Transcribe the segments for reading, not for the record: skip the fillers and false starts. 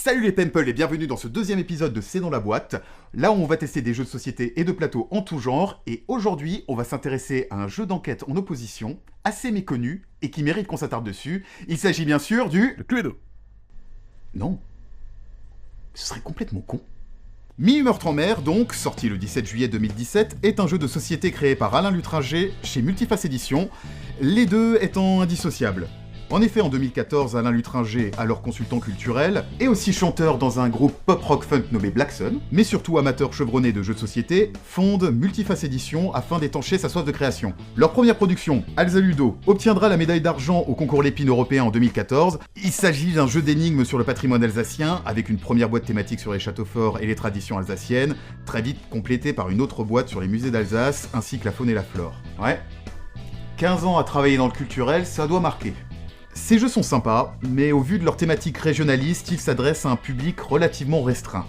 Salut les Pimples et bienvenue dans ce deuxième épisode de C'est dans la boîte, là où on va tester des jeux de société et de plateau en tout genre, et aujourd'hui on va s'intéresser à un jeu d'enquête en opposition, assez méconnu, et qui mérite qu'on s'attarde dessus. Il s'agit bien sûr du... Le Cluedo. Non. Ce serait complètement con. Minuit Meurtre en mer, donc, sorti le 17 juillet 2017, est un jeu de société créé par Alain Lutringer chez Multiface Éditions, les deux étant indissociables. En effet, en 2014, Alain Lutringer, alors consultant culturel, est aussi chanteur dans un groupe pop-rock funk nommé Black Sun, mais surtout amateur chevronné de jeux de société, fonde Multiface Éditions afin d'étancher sa soif de création. Leur première production, Alza Ludo, obtiendra la médaille d'argent au concours Lépine européen en 2014. Il s'agit d'un jeu d'énigmes sur le patrimoine alsacien, avec une première boîte thématique sur les châteaux forts et les traditions alsaciennes, très vite complétée par une autre boîte sur les musées d'Alsace, ainsi que la faune et la flore. Ouais. 15 ans à travailler dans le culturel, ça doit marquer. Ces jeux sont sympas, mais au vu de leur thématique régionaliste, ils s'adressent à un public relativement restreint.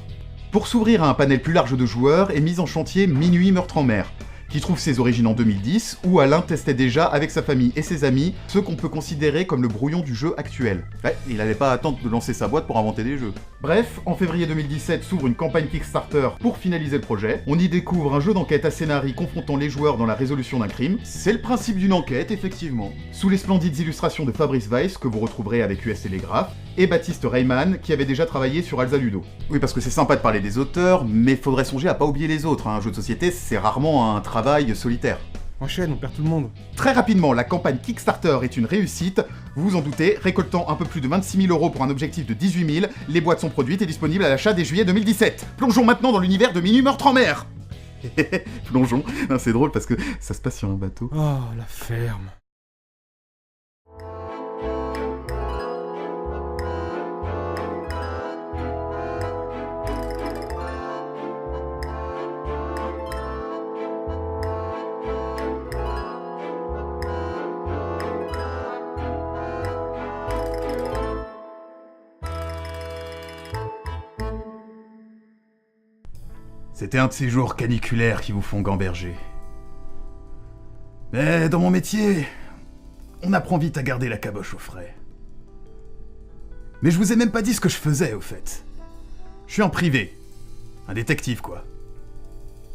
Pour s'ouvrir à un panel plus large de joueurs, est mis en chantier Minuit Meurtre en mer, qui trouve ses origines en 2010, où Alain testait déjà avec sa famille et ses amis ce qu'on peut considérer comme le brouillon du jeu actuel. Ouais, il n'allait pas attendre de lancer sa boîte pour inventer des jeux. Bref, en février 2017 s'ouvre une campagne Kickstarter pour finaliser le projet. On y découvre un jeu d'enquête à scénarii confrontant les joueurs dans la résolution d'un crime. C'est le principe d'une enquête, effectivement. Sous les splendides illustrations de Fabrice Weiss, que vous retrouverez avec US Télégraphe, et Baptiste Reimann, qui avait déjà travaillé sur Alza Ludo. Oui, parce que c'est sympa de parler des auteurs, mais faudrait songer à pas oublier les autres. Un jeu de société, c'est rarement un travail solitaire. Enchaîne, on perd tout le monde. Très rapidement, la campagne Kickstarter est une réussite, vous vous en doutez, récoltant un peu plus de 26 000 € pour un objectif de 18 000, les boîtes sont produites et disponibles à l'achat dès juillet 2017. Plongeons maintenant dans l'univers de Minuit Meurtre en mer. Plongeons, c'est drôle parce que ça se passe sur un bateau. Oh, la ferme. C'était un de ces jours caniculaires qui vous font gamberger. Mais dans mon métier, on apprend vite à garder la caboche au frais. Mais je vous ai même pas dit ce que je faisais, au fait. Je suis en privé. Un détective, quoi.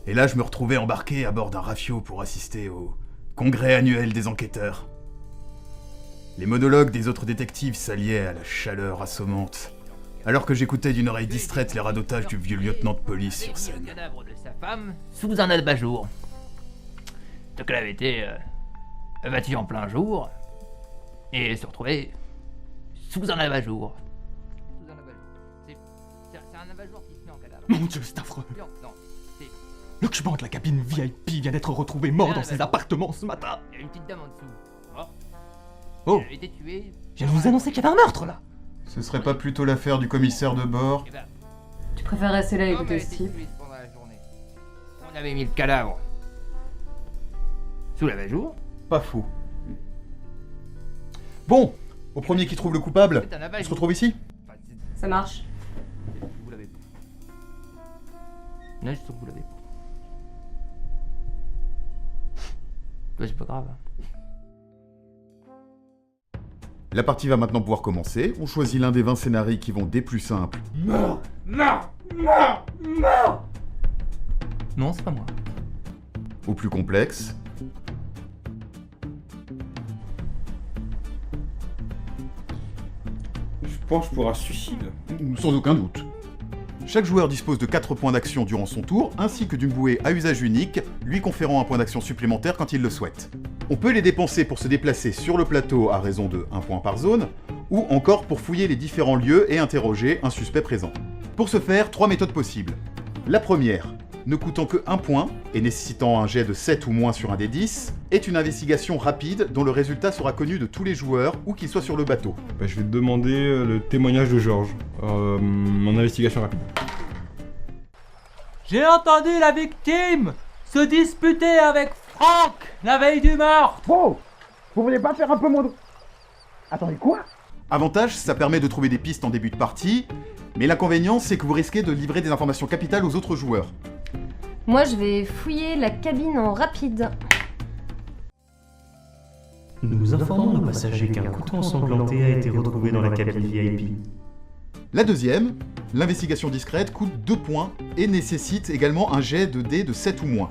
Et là, je me retrouvais embarqué à bord d'un rafio pour assister au congrès annuel des enquêteurs. Les monologues des autres détectives s'alliaient à la chaleur assommante, alors que j'écoutais d'une oreille distraite les radotages du vieux lieutenant de police sur scène. Le cadavre de sa femme sous un abat-jour. Donc elle avait été abattue en plein jour et se retrouvait sous un abat-jour. Sous un abat-jour. C'est un abat-jour qui se met en cadavre. Mon Dieu, c'est affreux. Non, c'est... L'occupant de la cabine VIP vient d'être retrouvé mort dans ses appartements ce matin. Il y a une petite dame en dessous. Oh, Elle avait été tuée. je viens de vous annoncer qu'il y avait un meurtre là. Ce serait pas plutôt l'affaire du commissaire de bord? Eh ben, Tu préfères rester là et comme elle écouter était Steve? tuée pendant la journée, on avait mis le cadavre sous l'abat-jour. Pas faux. Bon, au premier qui trouve le coupable, C'est un on se abat-jour. retrouve ici? Enfin, Ça marche. vous l'avez pas. Non, je suis sûr que vous l'avez pas. Ouais, c'est pas grave. La partie va maintenant pouvoir commencer. On choisit l'un des 20 scénarios qui vont des plus simples Non, c'est pas moi. aux plus complexes. Je penche pour un suicide. Sans aucun doute. Chaque joueur dispose de 4 points d'action durant son tour, ainsi que d'une bouée à usage unique, lui conférant un point d'action supplémentaire quand il le souhaite. On peut les dépenser pour se déplacer sur le plateau à raison de 1 point par zone, ou encore pour fouiller les différents lieux et interroger un suspect présent. Pour ce faire, 3 méthodes possibles. La première, ne coûtant que 1 point, et nécessitant un jet de 7 ou moins sur un des 10, est une investigation rapide dont le résultat sera connu de tous les joueurs, où qu'ils soient sur le bateau. Bah, je vais te demander le témoignage de Georges. Mon investigation rapide. J'ai entendu la victime se disputer avec Franck la veille du meurtre. Bon, vous voulez pas faire un peu moins de... Attendez, quoi? Avantage, ça permet de trouver des pistes en début de partie, mais l'inconvénient, c'est que vous risquez de livrer des informations capitales aux autres joueurs. Moi, je vais fouiller la cabine en rapide. Nous informons nos passagers qu'un couteau ensanglanté a été retrouvé dans la cabine VIP. La deuxième, L'investigation discrète coûte 2 points et nécessite également un jet de dés de 7 ou moins.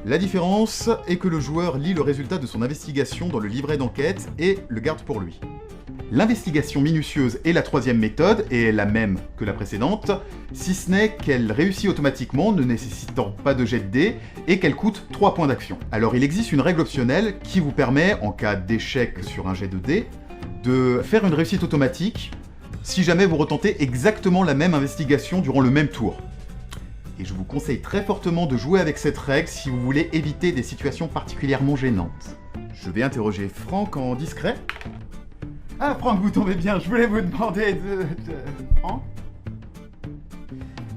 La différence est que le joueur lit le résultat de son investigation dans le livret d'enquête et le garde pour lui. L'investigation minutieuse est la troisième méthode et est la même que la précédente, si ce n'est qu'elle réussit automatiquement, ne nécessitant pas de jet de dés, et qu'elle coûte 3 points d'action. Alors il existe une règle optionnelle qui vous permet, en cas d'échec sur un jet de dés, de faire une réussite automatique si jamais vous retentez exactement la même investigation durant le même tour. Et je vous conseille très fortement de jouer avec cette règle si vous voulez éviter des situations particulièrement gênantes. Je vais interroger Franck en discret. Ah, Franck, vous tombez bien, je voulais vous demander Franck ?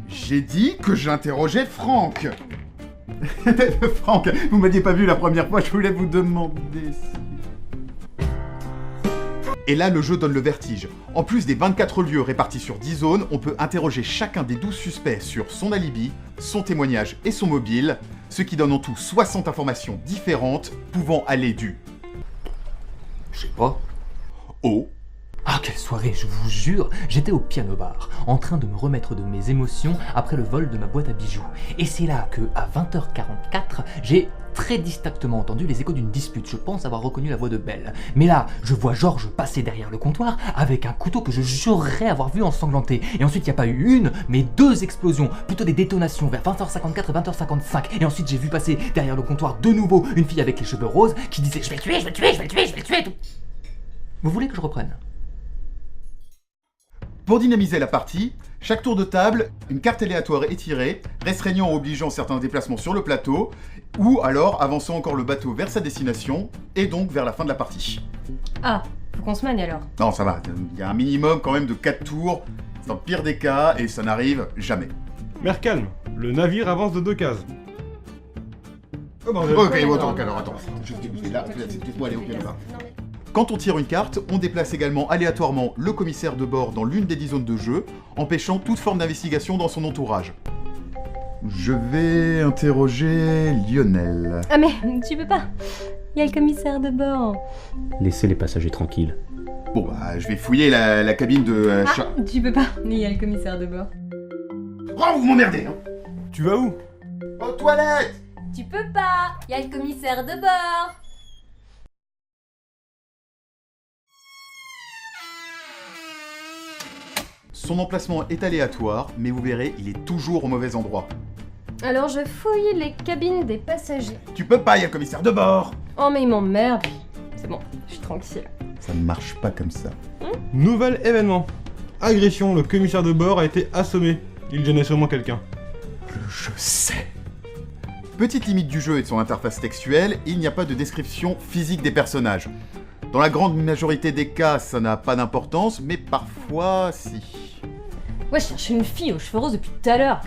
J'ai dit que j'interrogeais Franck. Franck, vous m'aviez pas vu la première fois, je voulais vous demander si... Et là, le jeu donne le vertige. En plus des 24 lieux répartis sur 10 zones, on peut interroger chacun des 12 suspects sur son alibi, son témoignage et son mobile, ce qui donne en tout 60 informations différentes, pouvant aller du... Je sais pas. au... Ah, quelle soirée, je vous jure, j'étais au piano-bar, en train de me remettre de mes émotions après le vol de ma boîte à bijoux. Et c'est là que, à 20h44, j'ai très distinctement entendu les échos d'une dispute. Je pense avoir reconnu la voix de Belle. Mais là, je vois Georges passer derrière le comptoir avec un couteau que je jurerais avoir vu ensanglanté. Et ensuite, il n'y a pas eu une, mais 2 explosions, plutôt des détonations vers 20h54 et 20h55. Et ensuite, j'ai vu passer derrière le comptoir de nouveau une fille avec les cheveux roses qui disait « Je vais le tuer, je vais le tuer, je vais le tuer, je vais le tuer !» Vous voulez que je reprenne ? Pour dynamiser la partie, chaque tour de table, une carte aléatoire est tirée, restreignant ou obligeant certains déplacements sur le plateau, ou alors avançant encore le bateau vers sa destination, et donc vers la fin de la partie. Ah, faut qu'on se manie alors. Non, ça va, il y a un minimum quand même de 4 tours, c'est dans le pire des cas, et ça n'arrive jamais. Mer calme, le navire avance de 2 cases. Ok, attends, laisse-moi aller au piano là. Quand on tire une carte, on déplace également aléatoirement le commissaire de bord dans l'une des 10 zones de jeu, empêchant toute forme d'investigation dans son entourage. Je vais interroger Lionel. Ah mais tu peux pas. Il y a le commissaire de bord. Laissez les passagers tranquilles. Bon bah, je vais fouiller la cabine de... Tu peux pas. Il y a le commissaire de bord. Oh, vous m'emmerdez, hein. Tu vas où? Aux toilettes. Tu peux pas. Il y a le commissaire de bord. Son emplacement est aléatoire, mais vous verrez, il est toujours au mauvais endroit. Alors je fouille les cabines des passagers. Tu peux pas, il y a le commissaire de bord. Oh mais il m'emmerde. C'est bon, je suis tranquille. Ça ne marche pas comme ça. Nouvel événement. Agression, le commissaire de bord a été assommé. Il gênait sûrement quelqu'un. Je sais. Petite limite du jeu et de son interface textuelle, il n'y a pas de description physique des personnages. Dans la grande majorité des cas, ça n'a pas d'importance, mais parfois, si. Ouais, je cherche une fille aux cheveux roses depuis tout à l'heure.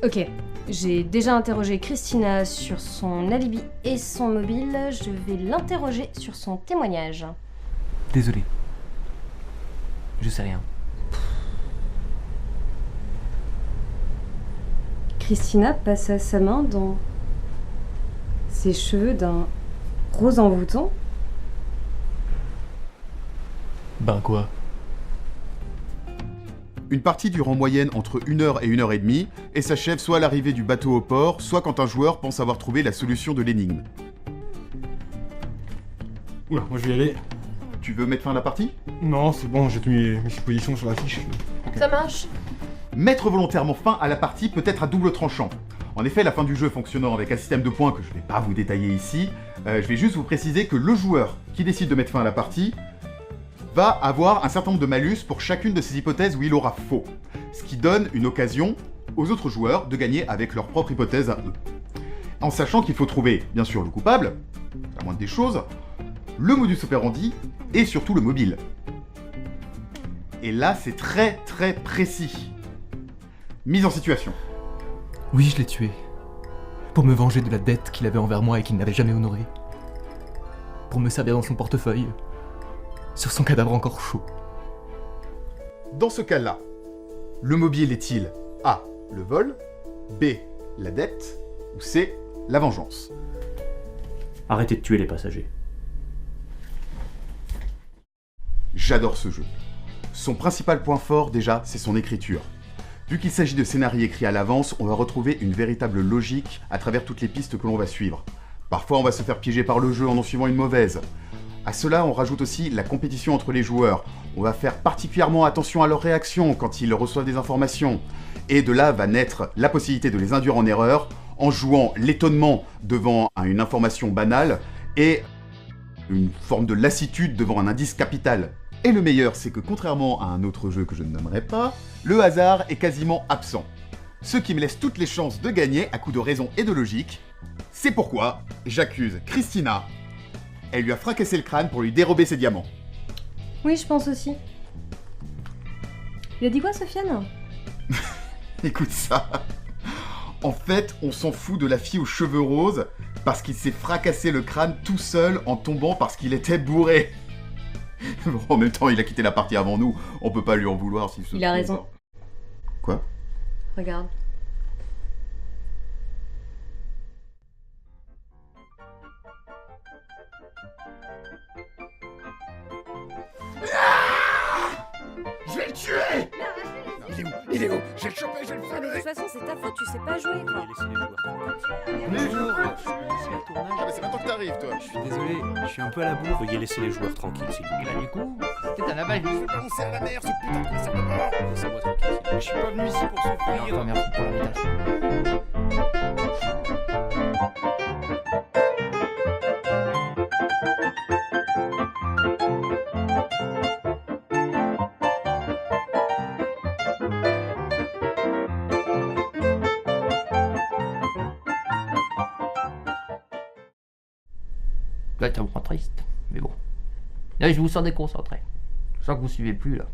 Ok, j'ai déjà interrogé Christina sur son alibi et son mobile. Je vais l'interroger sur son témoignage. Désolé. Je sais rien. Christina passa sa main dans ses cheveux d'un rose envoûtant. Ben quoi? Une partie dure en moyenne entre 1 heure et 1 heure et demie, et s'achève soit à l'arrivée du bateau au port, soit quand un joueur pense avoir trouvé la solution de l'énigme. Oula, moi je vais y aller. Tu veux mettre fin à la partie? Non, c'est bon, j'ai mis mes suppositions sur la fiche. Ça marche. Mettre volontairement fin à la partie peut être à double tranchant. En effet, la fin du jeu fonctionnant avec un système de points que je ne vais pas vous détailler ici, je vais juste vous préciser que le joueur qui décide de mettre fin à la partie va avoir un certain nombre de malus pour chacune de ces hypothèses où il aura faux. Ce qui donne une occasion aux autres joueurs de gagner avec leur propre hypothèse à eux. En sachant qu'il faut trouver, bien sûr, le coupable, la moindre des choses, le modus operandi et surtout le mobile. Et là, c'est très très précis. Mise en situation. Oui, je l'ai tué. Pour me venger de la dette qu'il avait envers moi et qu'il n'avait jamais honorée. Pour me servir dans son portefeuille. Sur son cadavre encore chaud. Dans ce cas-là, le mobile est-il A. le vol, B. la dette, ou C. la vengeance? Arrêtez de tuer les passagers. J'adore ce jeu. Son principal point fort, déjà, c'est son écriture. Vu qu'il s'agit de scénarios écrits à l'avance, on va retrouver une véritable logique à travers toutes les pistes que l'on va suivre. Parfois, on va se faire piéger par le jeu en suivant une mauvaise. À cela, on rajoute aussi la compétition entre les joueurs. On va faire particulièrement attention à leurs réactions quand ils reçoivent des informations. Et de là va naître la possibilité de les induire en erreur en jouant l'étonnement devant une information banale et une forme de lassitude devant un indice capital. Et le meilleur, c'est que contrairement à un autre jeu que je ne nommerai pas, le hasard est quasiment absent. Ce qui me laisse toutes les chances de gagner à coup de raison et de logique. C'est pourquoi j'accuse Christina. Elle lui a fracassé le crâne pour lui dérober ses diamants. Oui, je pense aussi. Il a dit quoi, Sofiane? Écoute ça. En fait, on s'en fout de la fille aux cheveux roses parce qu'il s'est fracassé le crâne tout seul en tombant parce qu'il était bourré. Bon, en même temps, il a quitté la partie avant nous. On peut pas lui en vouloir s'il se Il a trompe. raison. Quoi? Regarde. Je vais le tuer! Il est où? Je vais le choper, je vais le Ah, mais de toute façon, c'est ta faute, tu sais pas jouer, quoi. Bonjour. Ah, mais c'est maintenant que t'arrives, toi. Je suis désolé, je suis un peu à la bourre. Veuillez laisser les joueurs tranquilles, s'il vous Et plaît. bah du coup, c'était un abat-jour. On sert la mer, ce putain de conservateur. Laissez-moi tranquille. Je suis pas venu ici pour Enfin, souffrir. merci pour l'invitation. Là, tu me rends triste, mais bon. Là, je vous sens déconcentré. Je sens que vous suivez plus, là.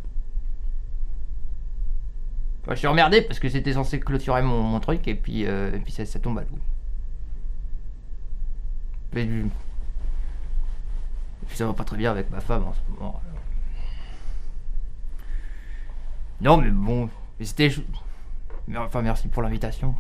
Enfin, je suis emmerdé parce que c'était censé clôturer mon truc et puis ça tombe à l'eau. Mais ça va pas très bien avec ma femme en ce moment. Alors. Non, mais bon, mais c'était. Mais enfin, merci pour l'invitation.